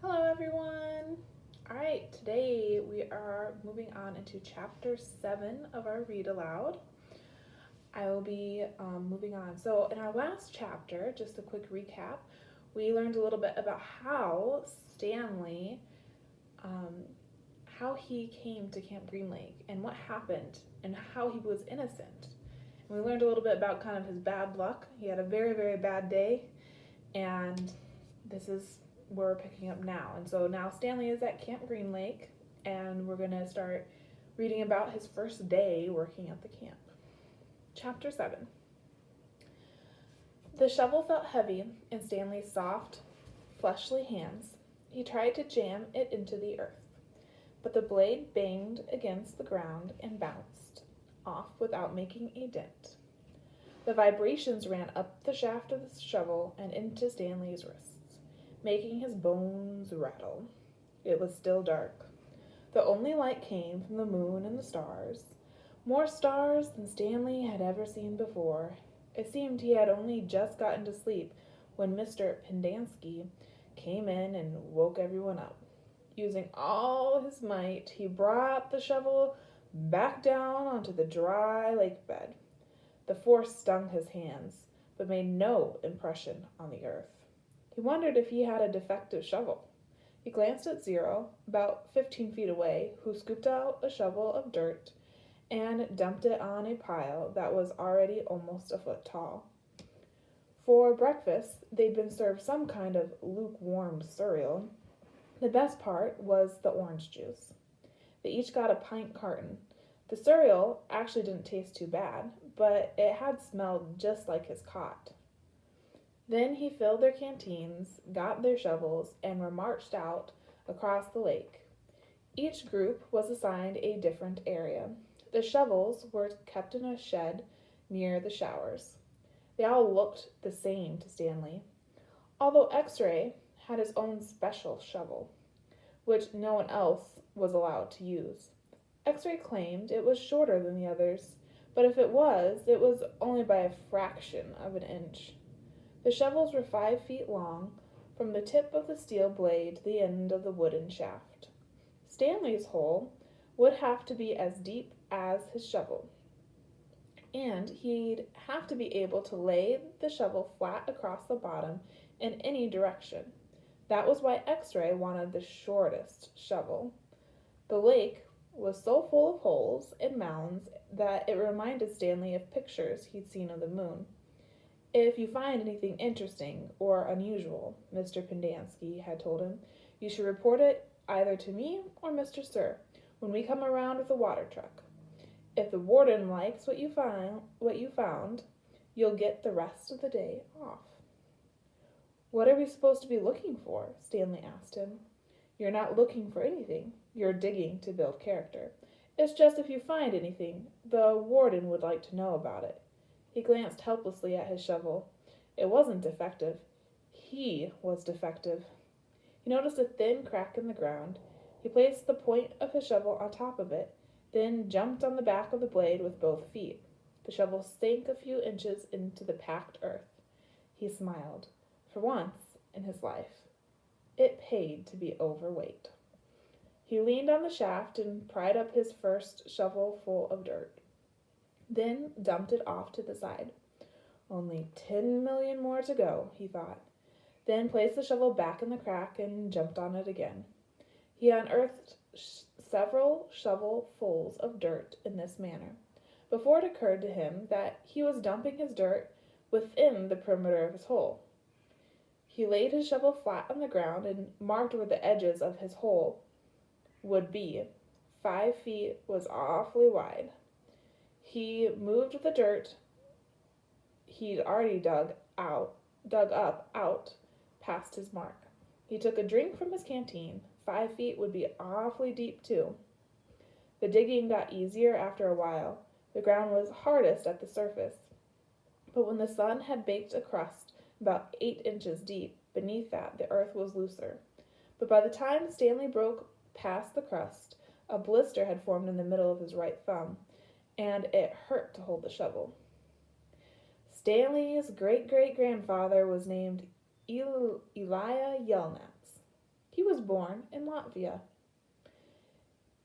Hello everyone! Alright, today we are moving on into Chapter 7 of our read aloud. I will be moving on. So in our last chapter, just a quick recap, we learned a little bit about how Stanley, how he came to Camp Green Lake and what happened and how he was innocent. And we learned a little bit about kind of his bad luck. He had a very, very bad day, and this is where we're picking up now. And so now Stanley is at Camp Green Lake, and we're going to start reading about his first day working at the camp. Chapter 7. The shovel felt heavy in Stanley's soft, fleshly hands. He tried to jam it into the earth, but the blade banged against the ground and bounced off without making a dent. The vibrations ran up the shaft of the shovel and into Stanley's wrists, making his bones rattle. It was still dark. The only light came from the moon and the stars, more stars than Stanley had ever seen before. It seemed he had only just gotten to sleep when Mr. Pendanski came in and woke everyone up. Using all his might, he brought the shovel back down onto the dry lake bed. The force stung his hands, but made no impression on the earth. He wondered if he had a defective shovel. He glanced at Zero, about 15 feet away, who scooped out a shovel of dirt and dumped it on a pile that was already almost a foot tall. For breakfast, they'd been served some kind of lukewarm cereal. The best part was the orange juice. They each got a pint carton. The cereal actually didn't taste too bad, but it had smelled just like his cot. Then he filled their canteens, got their shovels, and were marched out across the lake. Each group was assigned a different area. The shovels were kept in a shed near the showers. They all looked the same to Stanley, although X-Ray had his own special shovel, which no one else was allowed to use. X-Ray claimed it was shorter than the others, but if it was only by a fraction of an inch. The shovels were 5 feet long, from the tip of the steel blade to the end of the wooden shaft. Stanley's hole would have to be as deep as his shovel, and he'd have to be able to lay the shovel flat across the bottom in any direction. That was why X-Ray wanted the shortest shovel. The lake was so full of holes and mounds that it reminded Stanley of pictures he'd seen of the moon. If you find anything interesting or unusual, Mr. Pendanski had told him, you should report it either to me or Mr. Sir when we come around with the water truck. If the warden likes what you found, you'll get the rest of the day off. What are we supposed to be looking for? Stanley asked him. You're not looking for anything. You're digging to build character. It's just if you find anything, the warden would like to know about it. He glanced helplessly at his shovel. It wasn't defective. He was defective. He noticed a thin crack in the ground. He placed the point of his shovel on top of it, then jumped on the back of the blade with both feet. The shovel sank a few inches into the packed earth. He smiled. For once in his life, it paid to be overweight. He leaned on the shaft and pried up his first shovel full of dirt, then dumped it off to the side. Only 10 million more to go, he thought, then placed the shovel back in the crack and jumped on it again. He unearthed several shovelfuls of dirt in this manner, before it occurred to him that he was dumping his dirt within the perimeter of his hole. He laid his shovel flat on the ground and marked where the edges of his hole would be. 5 feet was awfully wide. He moved the dirt he'd already dug up out past his mark. He took a drink from his canteen. 5 feet would be awfully deep too. The digging got easier after a while. The ground was hardest at the surface, but when the sun had baked a crust about 8 inches deep beneath that, the earth was looser. But by the time Stanley broke past the crust, a blister had formed in the middle of his right thumb, and it hurt to hold the shovel. Stanley's great-great-grandfather was named Alya Yelnats. He was born in Latvia.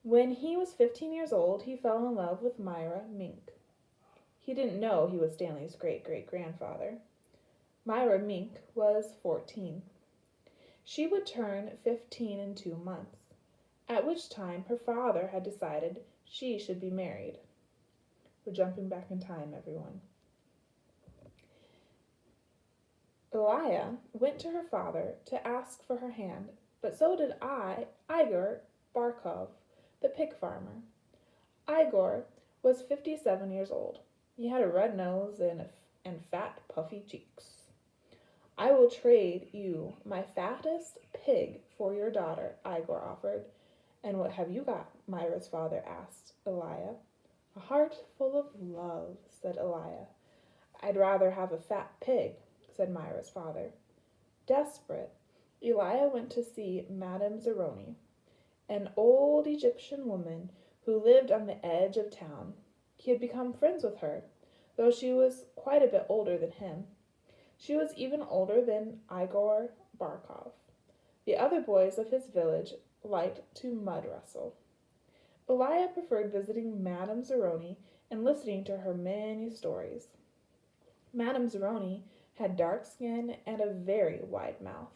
When he was 15 years old, he fell in love with Myra Mink. He didn't know he was Stanley's great-great-grandfather. Myra Mink was 14. She would turn 15 in 2 months, at which time her father had decided she should be married. We're jumping back in time, everyone. Alya went to her father to ask for her hand, but so did Igor Barkov, the pig farmer. Igor was 57 years old. He had a red nose and fat, puffy cheeks. I will trade you my fattest pig for your daughter, Igor offered. And what have you got? Myra's father asked Alya. A heart full of love, said Alya. I'd rather have a fat pig, said Myra's father. Desperate, Alya went to see Madame Zeroni, an old Egyptian woman who lived on the edge of town. He had become friends with her, though she was quite a bit older than him. She was even older than Igor Barkov. The other boys of his village liked to mud wrestle. Alya preferred visiting Madame Zeroni and listening to her many stories. Madame Zeroni had dark skin and a very wide mouth.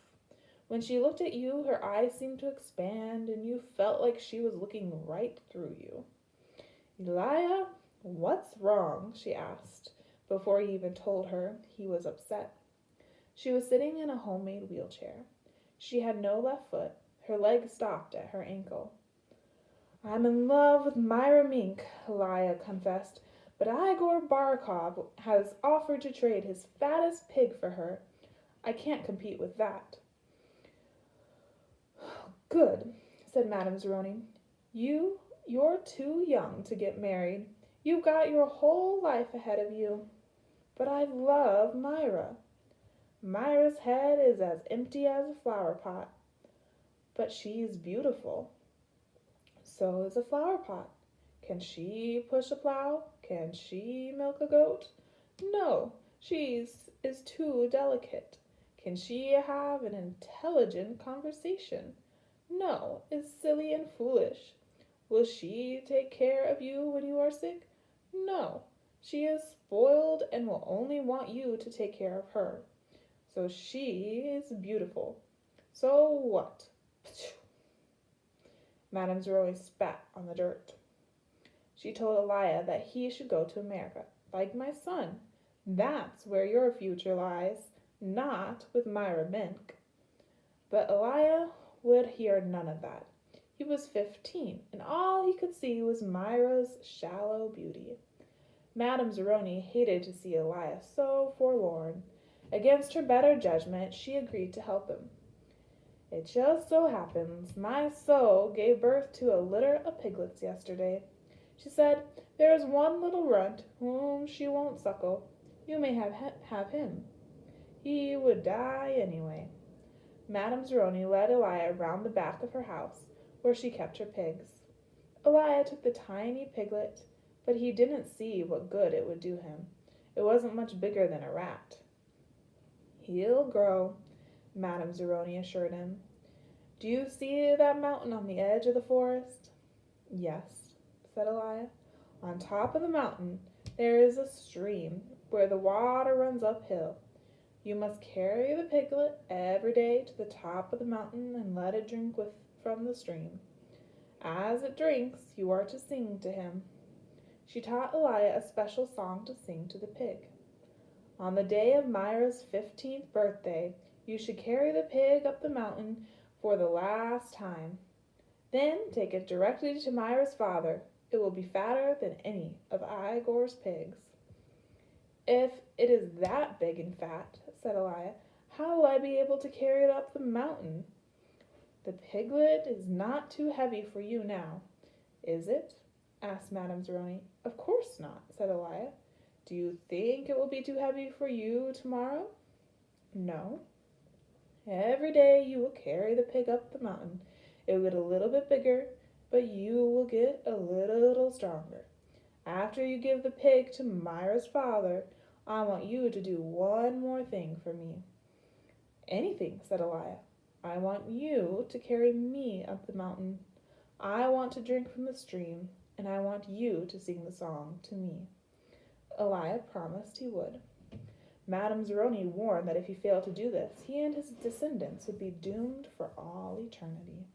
When she looked at you, her eyes seemed to expand, and you felt like she was looking right through you. Alya, what's wrong? She asked, before he even told her he was upset. She was sitting in a homemade wheelchair. She had no left foot. Her leg stopped at her ankle. I'm in love with Myra Mink, Alya confessed, but Igor Barkov has offered to trade his fattest pig for her. I can't compete with that. Good, said Madame Zeroni. You're too young to get married. You've got your whole life ahead of you. But I love Myra. Myra's head is as empty as a flower pot. But she's beautiful. So is a flower pot. Can she push a plow? Can she milk a goat? No, she is too delicate. Can she have an intelligent conversation? No, is silly and foolish. Will she take care of you when you are sick? No, she is spoiled and will only want you to take care of her. So she is beautiful. So what? Madame Zeroni spat on the dirt. She told Alya that he should go to America, like my son. That's where your future lies, not with Myra Mink. But Alya would hear none of that. He was 15, and all he could see was Myra's shallow beauty. Madame Zeroni hated to see Alya so forlorn. Against her better judgment, she agreed to help him. It just so happens my soul gave birth to a litter of piglets yesterday. She said, there is one little runt whom she won't suckle. You may have him. He would die anyway. Madame Zeroni led Alya round the back of her house, where she kept her pigs. Alya took the tiny piglet, but he didn't see what good it would do him. It wasn't much bigger than a rat. He'll grow, Madame Zeroni assured him. Do you see that mountain on the edge of the forest? Yes, said Alya. On top of the mountain there is a stream where the water runs uphill. You must carry the piglet every day to the top of the mountain and let it drink from the stream. As it drinks, you are to sing to him. She taught Alya a special song to sing to the pig. On the day of Myra's 15th birthday, you should carry the pig up the mountain for the last time. Then take it directly to Myra's father. It will be fatter than any of Igor's pigs. If it is that big and fat, said Alya, how will I be able to carry it up the mountain? The piglet is not too heavy for you now, is it? Asked Madame Zeroni. Of course not, said Alya. Do you think it will be too heavy for you tomorrow? No. Every day you will carry the pig up the mountain. It will get a little bit bigger, but you will get a little stronger. After you give the pig to Myra's father, I want you to do one more thing for me. Anything, said Alya. I want you to carry me up the mountain. I want to drink from the stream, and I want you to sing the song to me." Alya promised he would. Madame Zeroni warned that if he failed to do this, he and his descendants would be doomed for all eternity.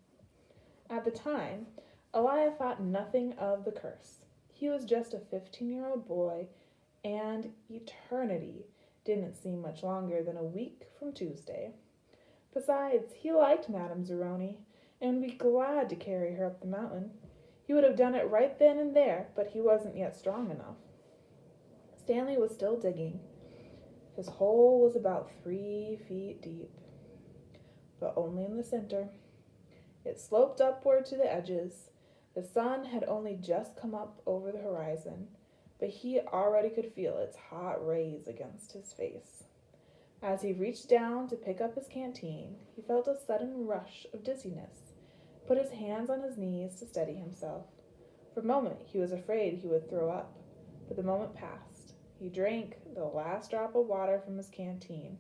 At the time, Alya thought nothing of the curse. He was just a 15-year-old boy, and eternity didn't seem much longer than a week from Tuesday. Besides, he liked Madame Zeroni and would be glad to carry her up the mountain. He would have done it right then and there, but he wasn't yet strong enough. Stanley was still digging. His hole was about 3 feet deep, but only in the center. It sloped upward to the edges. The sun had only just come up over the horizon, but he already could feel its hot rays against his face. As he reached down to pick up his canteen, he felt a sudden rush of dizziness, put his hands on his knees to steady himself. For a moment he was afraid he would throw up, but the moment passed. He drank the last drop of water from his canteen.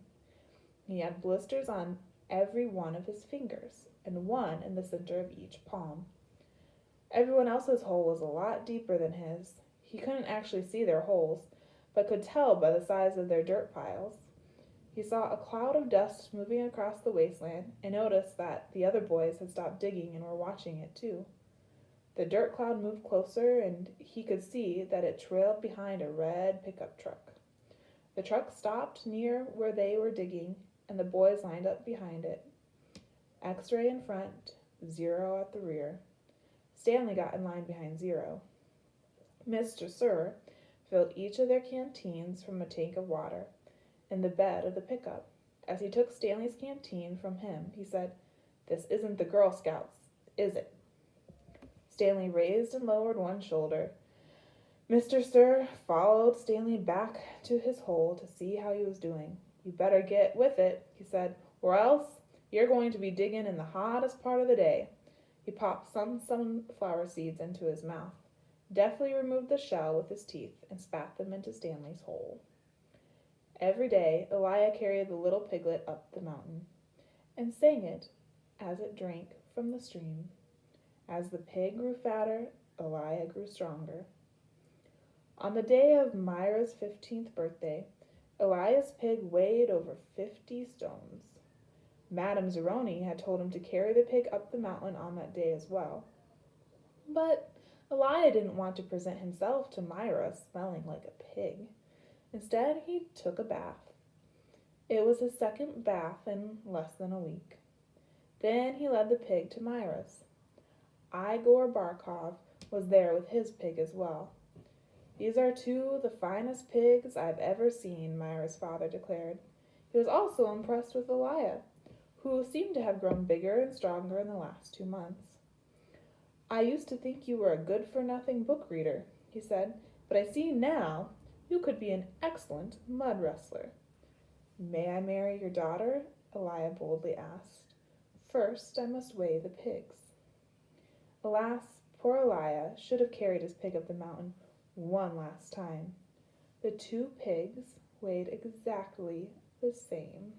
He had blisters on every one of his fingers, and one in the center of each palm. Everyone else's hole was a lot deeper than his. He couldn't actually see their holes, but could tell by the size of their dirt piles. He saw a cloud of dust moving across the wasteland and noticed that the other boys had stopped digging and were watching it too. The dirt cloud moved closer, and he could see that it trailed behind a red pickup truck. The truck stopped near where they were digging, and the boys lined up behind it. X-ray in front, Zero at the rear. Stanley got in line behind Zero. Mr. Sir filled each of their canteens from a tank of water in the bed of the pickup. As he took Stanley's canteen from him, he said, "This isn't the Girl Scouts, is it?" Stanley raised and lowered one shoulder. Mr. Sir followed Stanley back to his hole to see how he was doing. "You better get with it," he said, "or else you're going to be digging in the hottest part of the day." He popped some sunflower seeds into his mouth, deftly removed the shell with his teeth, and spat them into Stanley's hole. Every day, Alya carried the little piglet up the mountain, and sang it as it drank from the stream. As the pig grew fatter, Alya grew stronger. On the day of Myra's 15th birthday, Alya's pig weighed over 50 stones. Madame Zeroni had told him to carry the pig up the mountain on that day as well. But Alya didn't want to present himself to Myra smelling like a pig. Instead, he took a bath. It was his second bath in less than a week. Then he led the pig to Myra's. Igor Barkov was there with his pig as well. "These are two of the finest pigs I've ever seen," Myra's father declared. He was also impressed with Alya, who seemed to have grown bigger and stronger in the last 2 months. "I used to think you were a good-for-nothing book reader," he said, "but I see now you could be an excellent mud wrestler." "May I marry your daughter?" Alya boldly asked. "First, I must weigh the pigs." Alas, poor Alya should have carried his pig up the mountain one last time. The 2 pigs weighed exactly the same.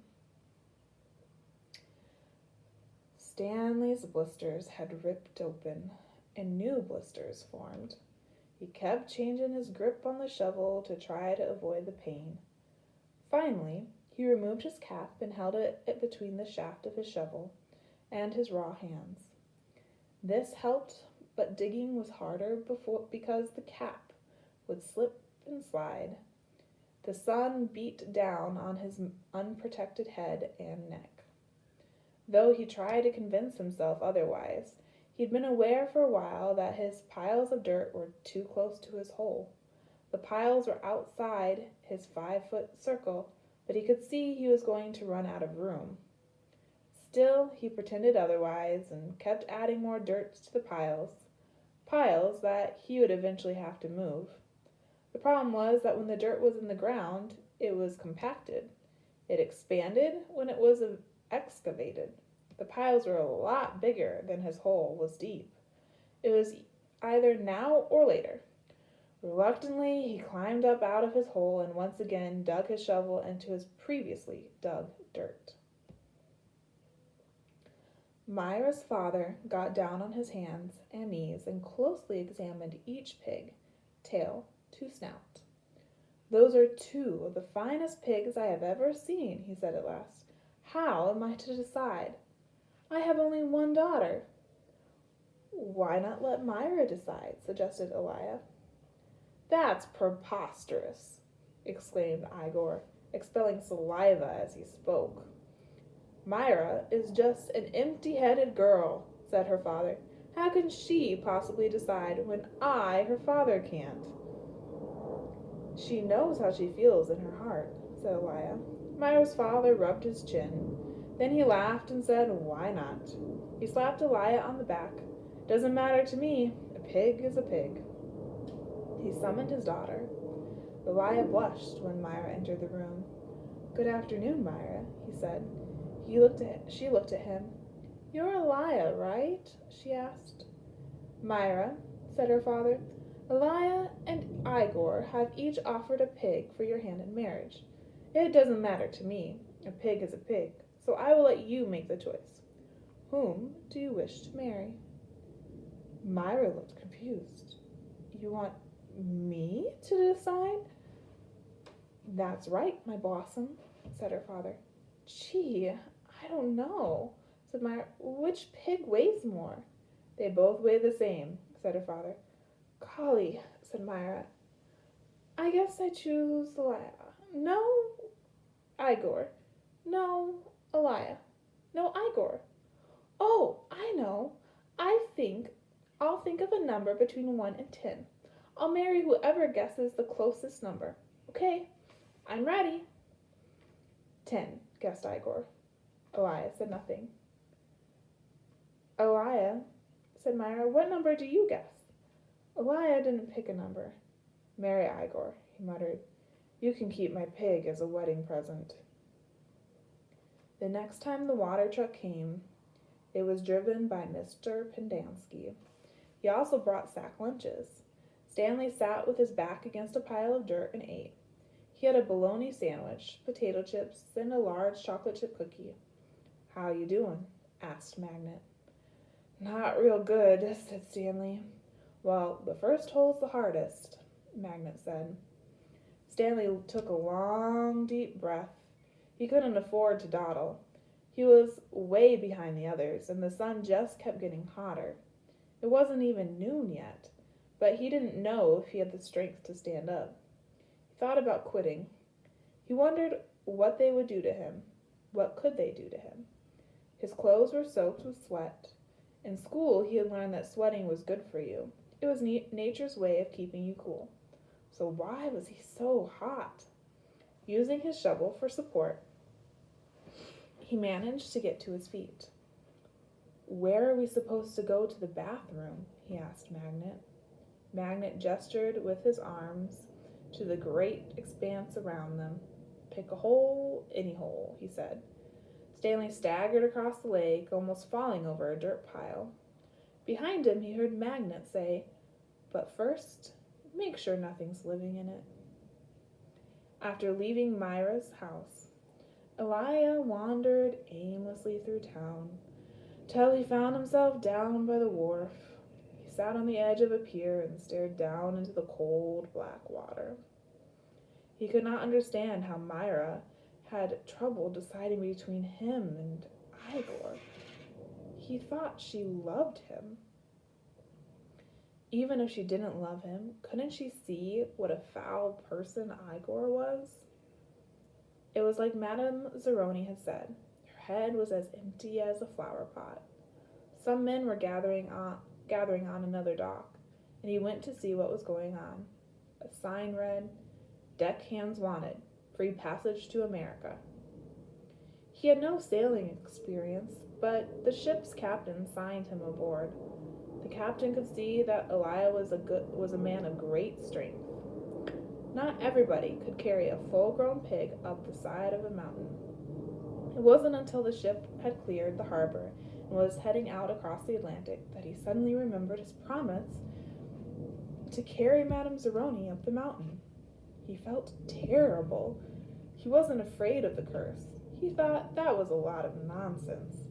Stanley's blisters had ripped open, and new blisters formed. He kept changing his grip on the shovel to try to avoid the pain. Finally, he removed his cap and held it between the shaft of his shovel and his raw hands. This helped, but digging was harder because the cap would slip and slide. The sun beat down on his unprotected head and neck. Though he tried to convince himself otherwise, he'd been aware for a while that his piles of dirt were too close to his hole. The piles were outside his 5-foot circle, but he could see he was going to run out of room. Still, he pretended otherwise and kept adding more dirt to the piles that he would eventually have to move. The problem was that when the dirt was in the ground, it was compacted. It expanded when it was excavated. The piles were a lot bigger than his hole was deep. It was either now or later. Reluctantly, he climbed up out of his hole and once again dug his shovel into his previously dug dirt. Myra's father got down on his hands and knees and closely examined each pig, tail to snout. "Those are two of the finest pigs I have ever seen," he said at last. "How am I to decide? I have only one daughter." "Why not let Myra decide?" suggested Alya. "That's preposterous!" exclaimed Igor, expelling saliva as he spoke. "Myra is just an empty-headed girl," said her father. "How can she possibly decide when I, her father, can't?" "She knows how she feels in her heart," said Alya. Myra's father rubbed his chin. Then he laughed and said, "Why not?" He slapped Alya on the back. "Doesn't matter to me. A pig is a pig." He summoned his daughter. Alya blushed when Myra entered the room. "Good afternoon, Myra," he said. She looked at him. "You're Alya, right?" she asked. "Myra," said her father, "Alya and Igor have each offered a pig for your hand in marriage. It doesn't matter to me. A pig is a pig, so I will let you make the choice. Whom do you wish to marry?" Myra looked confused. "You want me to decide?" "That's right, my blossom," said her father. "Gee, I don't know," said Myra. "Which pig weighs more?" "They both weigh the same," said her father. "Golly," said Myra. "I guess I choose Alya. No, Igor. No, Alya. No, Igor. Oh, I know. I'll think of a number between 1 and 10. I'll marry whoever guesses the closest number. Okay, I'm ready." 10, guessed Igor. Alya said nothing. "Alya," said Myra, "what number do you guess?" Alya didn't pick a number. "Marry Igor," he muttered. "You can keep my pig as a wedding present." The next time the water truck came, it was driven by Mr. Pendanski. He also brought sack lunches. Stanley sat with his back against a pile of dirt and ate. He had a bologna sandwich, potato chips, and a large chocolate chip cookie. "How you doing?" asked Magnet. "Not real good," said Stanley. "Well, the first hole's the hardest," Magnet said. Stanley took a long, deep breath. He couldn't afford to dawdle. He was way behind the others, and the sun just kept getting hotter. It wasn't even noon yet, but he didn't know if he had the strength to stand up. He thought about quitting. He wondered what they would do to him. What could they do to him? His clothes were soaked with sweat. In school, he had learned that sweating was good for you. It was nature's way of keeping you cool. So why was he so hot? Using his shovel for support, he managed to get to his feet. "Where are we supposed to go to the bathroom?" he asked Magnet. Magnet gestured with his arms to the great expanse around them. "Pick a hole, any hole," he said. Stanley staggered across the lake, almost falling over a dirt pile. Behind him, he heard Magnet say, "But first, make sure nothing's living in it." After leaving Myra's house, Alya wandered aimlessly through town till he found himself down by the wharf. He sat on the edge of a pier and stared down into the cold, black water. He could not understand how Myra had trouble deciding between him and Igor. He thought she loved him. Even if she didn't love him, couldn't she see what a foul person Igor was? It was like Madame Zeroni had said. Her head was as empty as a flower pot. Some men were gathering on another dock, and he went to see what was going on. A sign read, "Deck hands wanted. Free passage to America." He had no sailing experience, but the ship's captain signed him aboard. The captain could see that Alya was a man of great strength. Not everybody could carry a full-grown pig up the side of a mountain. It wasn't until the ship had cleared the harbor and was heading out across the Atlantic that he suddenly remembered his promise to carry Madame Zeroni up the mountain. He felt terrible. He wasn't afraid of the curse. He thought that was a lot of nonsense.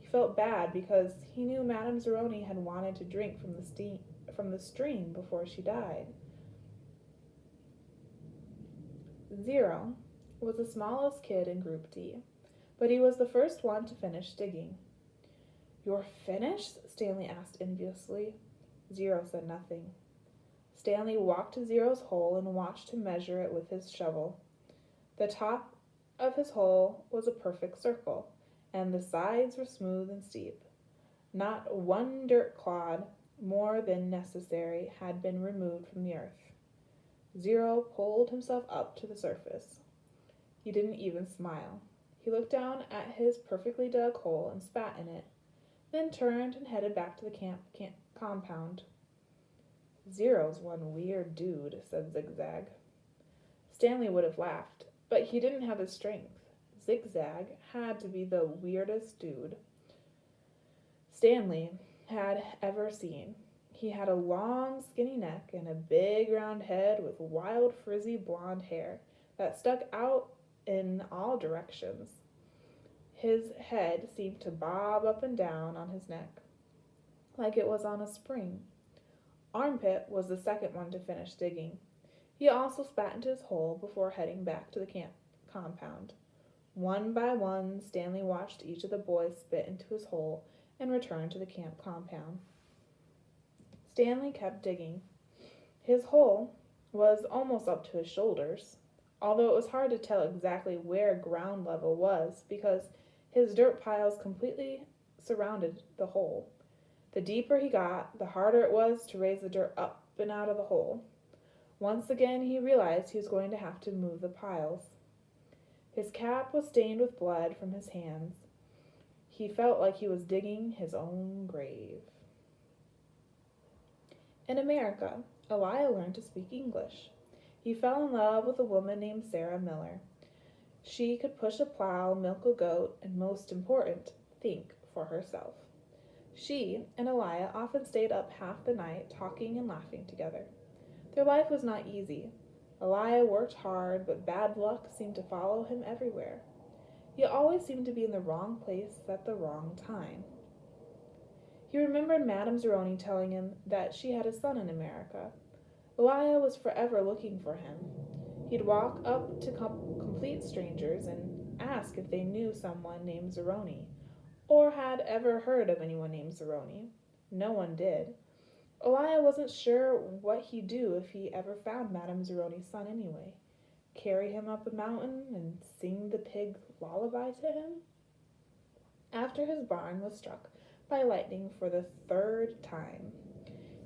He felt bad because he knew Madame Zeroni had wanted to drink from the stream before she died. Zero was the smallest kid in Group D, but he was the first one to finish digging. "You're finished?" Stanley asked enviously. Zero said nothing. Stanley walked to Zero's hole and watched him measure it with his shovel. The top of his hole was a perfect circle, and the sides were smooth and steep. Not one dirt clod more than necessary had been removed from the earth. Zero pulled himself up to the surface. He didn't even smile. He looked down at his perfectly dug hole and spat in it, then turned and headed back to the camp compound. "Zero's one weird dude," said Zigzag. Stanley would have laughed, but he didn't have the strength. Zigzag had to be the weirdest dude Stanley had ever seen. He had a long, skinny neck and a big, round head with wild, frizzy blonde hair that stuck out in all directions. His head seemed to bob up and down on his neck, like it was on a spring. Armpit was the second one to finish digging. He also spat into his hole before heading back to the camp compound. One by one, Stanley watched each of the boys spit into his hole and return to the camp compound. Stanley kept digging. His hole was almost up to his shoulders, although it was hard to tell exactly where ground level was because his dirt piles completely surrounded the hole. The deeper he got, the harder it was to raise the dirt up and out of the hole. Once again he realized he was going to have to move the piles. His cap was stained with blood from his hands. He felt like he was digging his own grave. In America, Alya learned to speak English. He fell in love with a woman named Sarah Miller. She could push a plow, milk a goat, and most important, think for herself. She and Alya often stayed up half the night talking and laughing together. Their life was not easy. Alya worked hard, but bad luck seemed to follow him everywhere. He always seemed to be in the wrong place at the wrong time. He remembered Madame Zeroni telling him that she had a son in America. Alya was forever looking for him. He'd walk up to complete strangers and ask if they knew someone named Zeroni, or had ever heard of anyone named Zeroni. No one did. Alya wasn't sure what he'd do if he ever found Madame Zeroni's son anyway. Carry him up a mountain and sing the pig lullaby to him? After his barn was struck by lightning for the third time,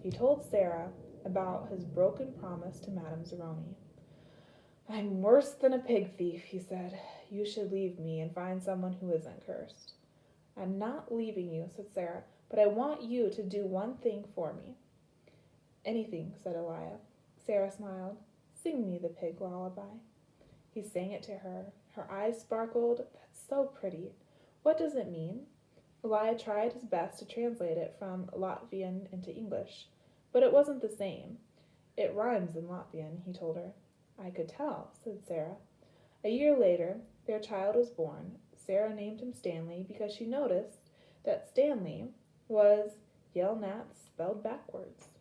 he told Sarah about his broken promise to Madame Zeroni. "I'm worse than a pig thief," he said. "You should leave me and find someone who isn't cursed." "I'm not leaving you," said Sarah, "but I want you to do one thing for me." "Anything," said Alya. Sarah smiled. "Sing me the pig lullaby." He sang it to her. Her eyes sparkled. "That's so pretty. What does it mean?" Alya tried his best to translate it from Latvian into English, but it wasn't the same. "It rhymes in Latvian," he told her. "I could tell," said Sarah. A year later, their child was born. Sarah named him Stanley because she noticed that Stanley was Yelnats spelled backwards.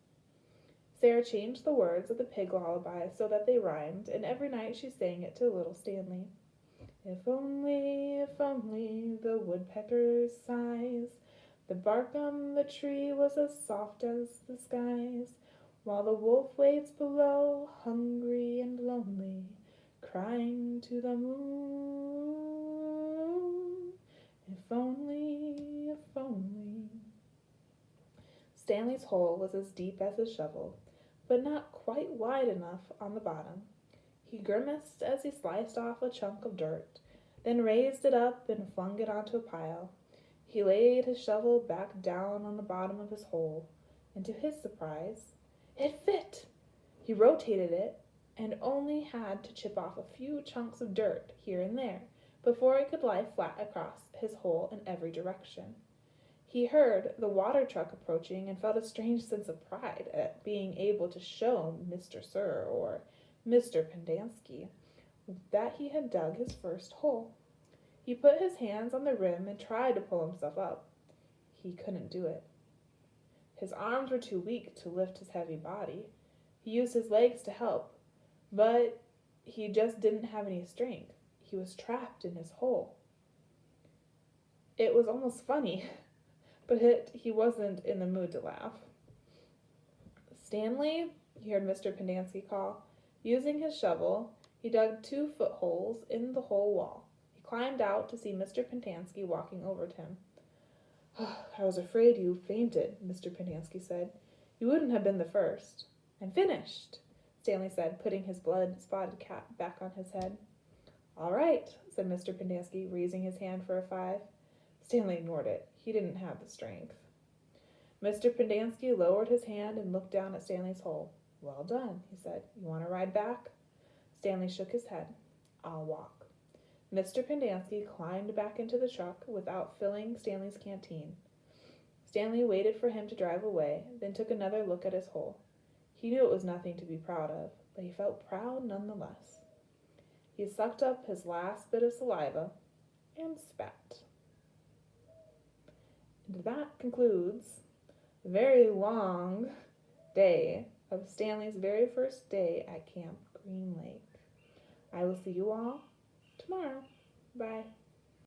Sarah changed the words of the pig lullaby so that they rhymed, and every night she sang it to little Stanley. If only the woodpecker's sighs, the bark on the tree was as soft as the skies, while the wolf waits below, hungry and lonely, crying to the moon. If only, if only. Stanley's hole was as deep as his shovel, but not quite wide enough on the bottom. He grimaced as he sliced off a chunk of dirt, then raised it up and flung it onto a pile. He laid his shovel back down on the bottom of his hole, and to his surprise, it fit! He rotated it and only had to chip off a few chunks of dirt here and there before it could lie flat across his hole in every direction. He heard the water truck approaching and felt a strange sense of pride at being able to show Mr. Sir or Mr. Pendanski that he had dug his first hole. He put his hands on the rim and tried to pull himself up. he couldn't do it. His arms were too weak to lift his heavy body. He used his legs to help, but he just didn't have any strength. He was trapped in his hole. It was almost funny, but he wasn't in the mood to laugh. "Stanley," he heard Mr. Pendanski call. Using his shovel, he dug 2 footholes in the hole wall. He climbed out to see Mr. Pendanski walking over to him. "I was afraid you fainted," Mr. Pendanski said. "You wouldn't have been the first." "I'm finished," Stanley said, putting his blood-spotted cap back on his head. "All right," said Mr. Pendanski, raising his hand for a 5. Stanley ignored it. He didn't have the strength. Mr. Pendanski lowered his hand and looked down at Stanley's hole. "Well done," he said. "You want to ride back?" Stanley shook his head. "I'll walk." Mr. Pendanski climbed back into the truck without filling Stanley's canteen. Stanley waited for him to drive away, then took another look at his hole. He knew it was nothing to be proud of, but he felt proud nonetheless. He sucked up his last bit of saliva and spat. And that concludes a very long day of Stanley's very first day at Camp Green Lake. I will see you all tomorrow. Bye.